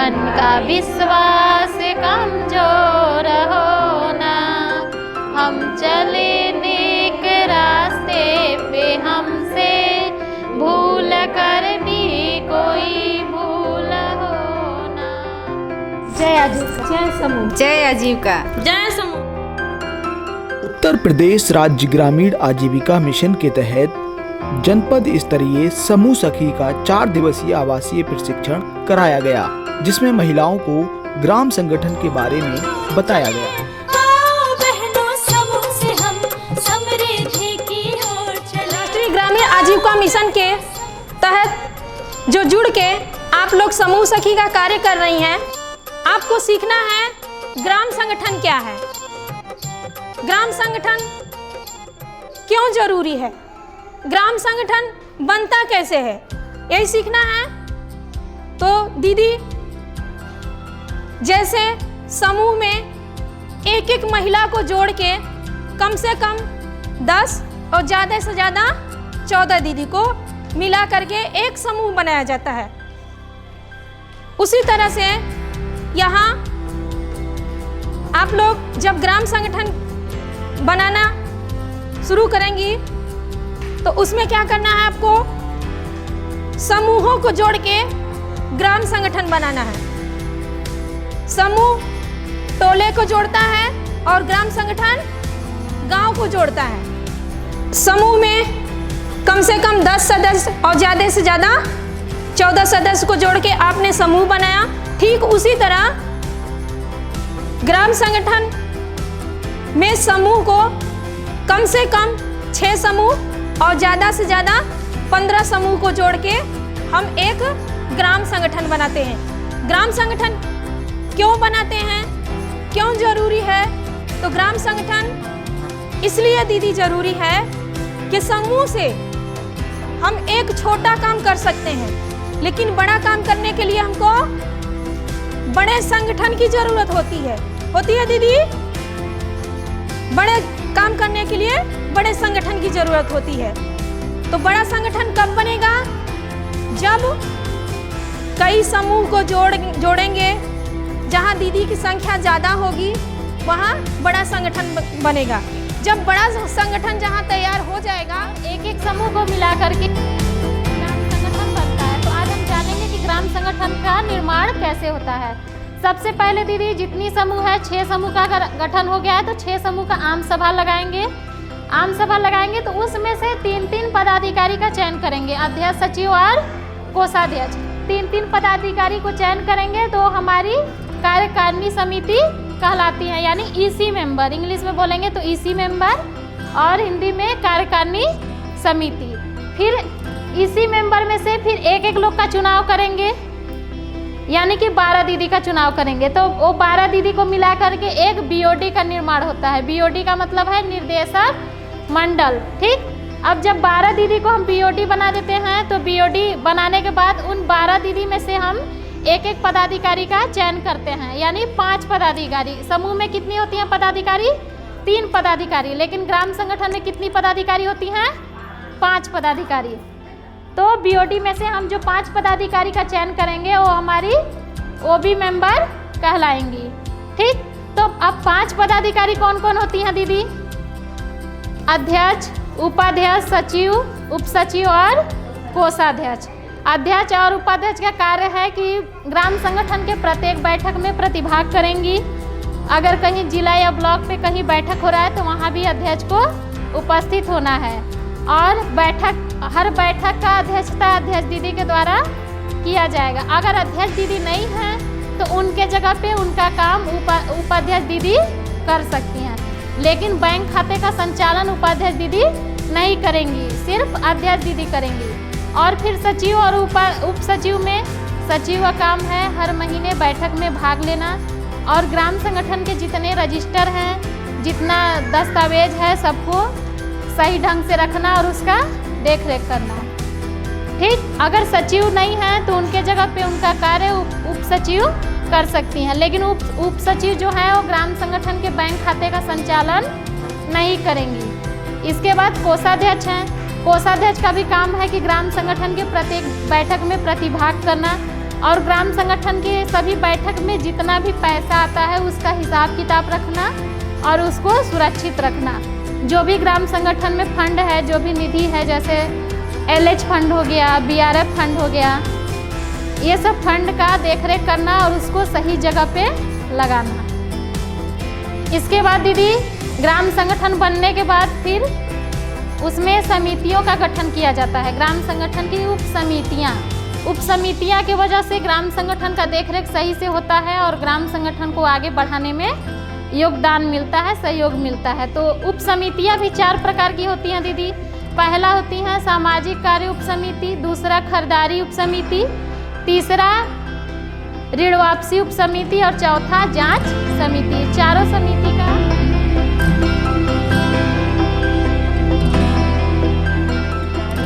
मन का विश्वास कमजोर होना, हम चले नेक रास्ते पे, हमसे भूल कर भी कोई भूल होना। जय आजीविका, जय समूह, जय आजीविका, जय समूह। उत्तर प्रदेश राज्य ग्रामीण आजीविका मिशन के तहत जनपद स्तरीय समूह सखी का 4 दिवसीय आवासीय प्रशिक्षण कराया गया, जिसमें महिलाओं को ग्राम संगठन के बारे में बताया गया। राष्ट्रीय ग्रामीण आजीविका मिशन के तहत जो जुड़ के आप लोग समूह सखी का कार्य कर रही हैं, आपको सीखना है ग्राम संगठन क्या है, ग्राम संगठन क्यों जरूरी है, ग्राम संगठन बनता कैसे है, यही सीखना है। तो दीदी जैसे समूह में एक एक महिला को जोड़ के कम से कम 10 और ज़्यादा से ज़्यादा 14 दीदी को मिला करके एक समूह बनाया जाता है। उसी तरह से यहाँ आप लोग जब ग्राम संगठन बनाना शुरू करेंगी तो उसमें क्या करना है, आपको समूहों को जोड़ के ग्राम संगठन बनाना है। समूह टोले को जोड़ता है और ग्राम संगठन गांव को जोड़ता है। समूह में कम से कम 10 सदस्य और ज़्यादा से ज़्यादा 14 सदस्य को जोड़ के आपने समूह बनाया। ठीक उसी तरह ग्राम संगठन में समूह को कम से कम 6 समूह और ज़्यादा से ज़्यादा 15 समूह को जोड़ के हम एक ग्राम संगठन बनाते हैं। ग्राम संगठन क्यों बनाते हैं, क्यों जरूरी है? तो ग्राम संगठन इसलिए दीदी जरूरी है कि समूह से हम एक छोटा काम कर सकते हैं, लेकिन बड़ा काम करने के लिए हमको बड़े संगठन की जरूरत होती है दीदी। बड़े काम करने के लिए बड़े संगठन की जरूरत होती है। तो बड़ा संगठन कब बनेगा? जब कई समूह को जोड़ेंगे, जहां दीदी की संख्या ज़्यादा होगी वहां बड़ा संगठन बनेगा। जब बड़ा संगठन जहां तैयार हो जाएगा, एक एक समूह को मिला करके ग्राम संगठन बनता है। तो आज हम जानेंगे कि ग्राम संगठन का निर्माण कैसे होता है। सबसे पहले दीदी जितनी समूह है, 6 समूह का गठन हो गया है तो 6 समूह का आम सभा लगाएंगे। आम सभा लगाएंगे तो उसमें से 3-3 पदाधिकारी का चयन करेंगे, अध्यक्ष, सचिव और कोषाध्यक्ष। 3-3 पदाधिकारी को चयन करेंगे तो हमारी कार्यकारिणी समिति कहलाती है, यानी ईसी मेंबर, इंग्लिश में बोलेंगे तो ईसी मेंबर और हिंदी में कार्यकारिणी समिति। फिर ईसी मेंबर में से फिर एक लोग का चुनाव करेंगे, यानी कि 12 दीदी का चुनाव करेंगे। तो वो 12 दीदी को मिला करके एक बीओडी का निर्माण होता है। बीओडी का मतलब है निर्देशक मंडल, ठीक। अब जब 12 दीदी को हम बीओडी बना देते हैं तो बीओडी बनाने के बाद उन 12 दीदी में से हम एक पदाधिकारी का चयन करते हैं, यानी 5 पदाधिकारी। समूह में कितनी होती हैं पदाधिकारी? 3 पदाधिकारी, लेकिन ग्राम संगठन में कितनी पदाधिकारी होती हैं? 5 पदाधिकारी। तो बीओडी में से हम जो 5 पदाधिकारी का चयन करेंगे वो हमारी ओबी मेंबर कहलाएंगी, ठीक। तो अब 5 पदाधिकारी कौन कौन होती हैं दीदी? अध्यक्ष, उपाध्यक्ष, सचिव, उपसचिव और कोषाध्यक्ष। अध्यक्ष और उपाध्यक्ष का कार्य है कि ग्राम संगठन के प्रत्येक बैठक में प्रतिभाग करेंगी। अगर कहीं जिला या ब्लॉक पे कहीं बैठक हो रहा है तो वहाँ भी अध्यक्ष को उपस्थित होना है। और हर बैठक का अध्यक्षता अध्यक्ष दीदी के द्वारा किया जाएगा। अगर अध्यक्ष दीदी नहीं है तो उनके जगह पे उनका काम उपाध्यक्ष दीदी कर सकती हैं, लेकिन बैंक खाते का संचालन उपाध्यक्ष दीदी नहीं करेंगी, सिर्फ अध्यक्ष दीदी करेंगी। और फिर सचिव और उप सचिव में सचिव का काम है हर महीने बैठक में भाग लेना और ग्राम संगठन के जितने रजिस्टर हैं, जितना दस्तावेज है, सबको सही ढंग से रखना और उसका देख रेख करना, ठीक। अगर सचिव नहीं है तो उनके जगह पे उनका कार्य उप सचिव कर सकती हैं, लेकिन उप सचिव जो है वो ग्राम संगठन के बैंक खाते का संचालन नहीं करेंगी। इसके बाद कोषाध्यक्ष हैं। कोषाध्यक्ष का भी काम है कि ग्राम संगठन के प्रत्येक बैठक में प्रतिभाग करना और ग्राम संगठन के सभी बैठक में जितना भी पैसा आता है उसका हिसाब किताब रखना और उसको सुरक्षित रखना। जो भी ग्राम संगठन में फंड है, जो भी निधि है, जैसे LH फंड हो गया, BRF फंड हो गया, ये सब फंड का देखरेख करना और उसको सही जगह पे लगाना। इसके बाद दीदी ग्राम संगठन बनने के बाद फिर उसमें समितियों का गठन किया जाता है। ग्राम संगठन की उप समितियाँ की वजह से ग्राम संगठन का देखरेख सही से होता है और ग्राम संगठन को आगे बढ़ाने में योगदान मिलता है, सहयोग मिलता है। तो उप समितियाँ भी 4 प्रकार की होती हैं दीदी। पहला होती है सामाजिक कार्य उप समिति, दूसरा खरीदारी उप समिति, तीसरा ऋण वापसी उप समिति और चौथा जांच समिति। चारों समिति का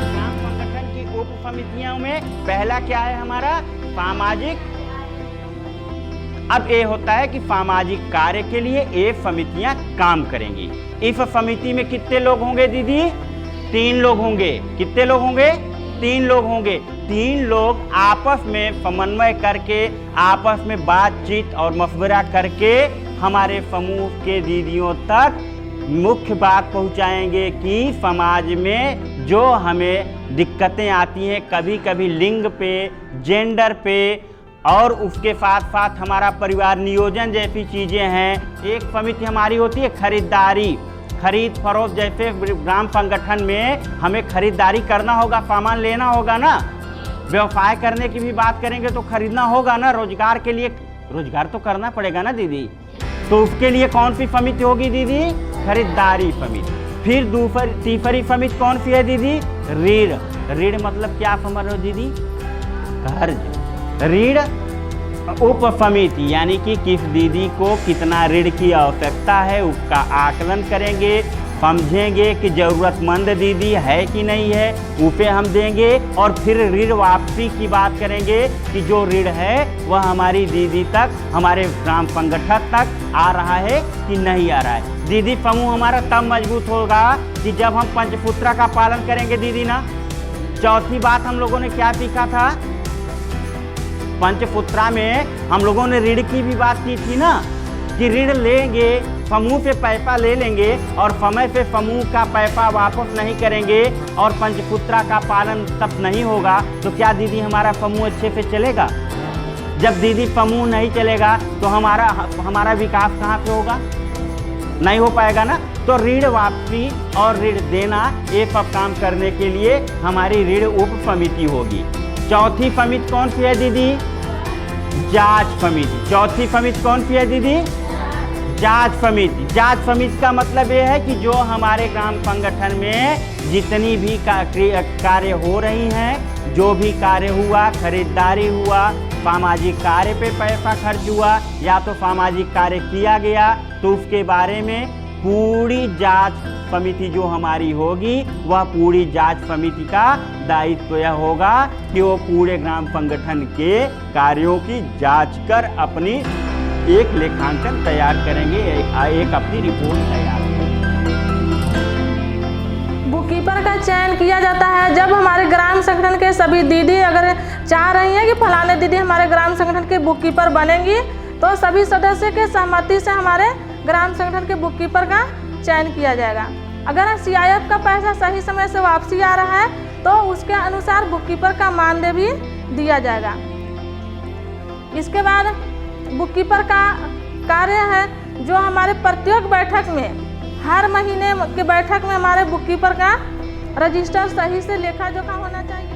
ग्राम संगठन की उप समितियों में पहला क्या है हमारा सामाजिक। अब ये होता है कि सामाजिक कार्य के लिए ये समितियां काम करेंगी। इस समिति में कितने लोग होंगे दीदी? 3 लोग होंगे। कितने लोग होंगे? 3 लोग होंगे। 3 लोग आपस में समन्वय करके, आपस में बातचीत और मशवरा करके हमारे समूह के दीदियों तक मुख्य बात पहुंचाएंगे कि समाज में जो हमें दिक्कतें आती हैं, कभी कभी लिंग पे, जेंडर पे, और उसके साथ साथ हमारा परिवार नियोजन जैसी चीज़ें हैं। एक समिति हमारी होती है खरीदारी, खरीद फरोख्त। जैसे ग्राम संगठन में हमें खरीदारी करना होगा, सामान लेना होगा ना, व्यवसाय करने की भी बात करेंगे तो खरीदना होगा ना, रोजगार के लिए रोजगार तो करना पड़ेगा ना दीदी। तो उसके लिए कौन सी समिति होगी दीदी? खरीदारी समिति। फिर तीसरी समिति कौन सी है दीदी? ऋण। ऋण मतलब क्या समझ रहे हो दीदी? कर्ज। ऋण उप समिति यानी कि किस दीदी को कितना ऋण की आवश्यकता है उसका आकलन करेंगे, समझेंगे कि ज़रूरतमंद दीदी है कि नहीं है, उसे हम देंगे। और फिर ऋण वापसी की बात करेंगे कि जो ऋण है वह हमारी दीदी तक, हमारे ग्राम संगठन तक आ रहा है कि नहीं आ रहा है। दीदी समूह हमारा तब मजबूत होगा कि जब हम पंचसूत्र का पालन करेंगे दीदी ना। चौथी बात हम लोगों ने क्या सीखा था? पंचसूत्रा में हम लोगों ने ऋण की भी बात की थी ना, कि ऋण लेंगे, समूह से पैसा ले लेंगे और समय से समूह का पैसा वापस नहीं करेंगे और पंचसूत्रा का पालन तब नहीं होगा तो क्या दीदी हमारा समूह अच्छे से चलेगा? जब दीदी समूह नहीं चलेगा तो हमारा विकास कहाँ से होगा? नहीं हो पाएगा ना। तो ऋण वापसी और ऋण देना ये सब काम करने के लिए हमारी ऋण उप समिति होगी। चौथी समिति कौन सी है दीदी? जांच समिति। चौथी समिति कौन सी है दीदी? जांच समिति। जांच समिति का मतलब ये है कि जो हमारे ग्राम संगठन में जितनी भी कार्य हो रही हैं, जो भी कार्य हुआ, खरीदारी हुआ, सामाजिक कार्य पे पैसा खर्च हुआ या तो सामाजिक कार्य किया गया, तो उसके बारे में पूरी जांच समिति जो हमारी होगी, वह पूरी जांच समिति का दायित्व यह होगा कि वो पूरे ग्राम संगठन के कार्यों की जांच कर अपनी एक लेखांकन तैयार करेंगे, एक अपनी रिपोर्ट तैयार करेंगे। बुक कीपर का चयन किया जाता है जब हमारे ग्राम संगठन के सभी दीदी अगर चाह रही हैं कि फलाने दीदी हमारे ग्राम संगठन के बुक कीपर बनेंगी, तो सभी सदस्य के सहमति से हमारे ग्राम संगठन के बुक कीपर का चयन किया जाएगा। अगर CIF का पैसा सही समय से वापसी आ रहा है तो उसके अनुसार बुक कीपर का मानदेय भी दिया जाएगा। इसके बाद बुक कीपर का कार्य है जो हमारे प्रत्येक बैठक में, हर महीने के बैठक में हमारे बुक कीपर का रजिस्टर सही से लेखा जोखा होना चाहिए।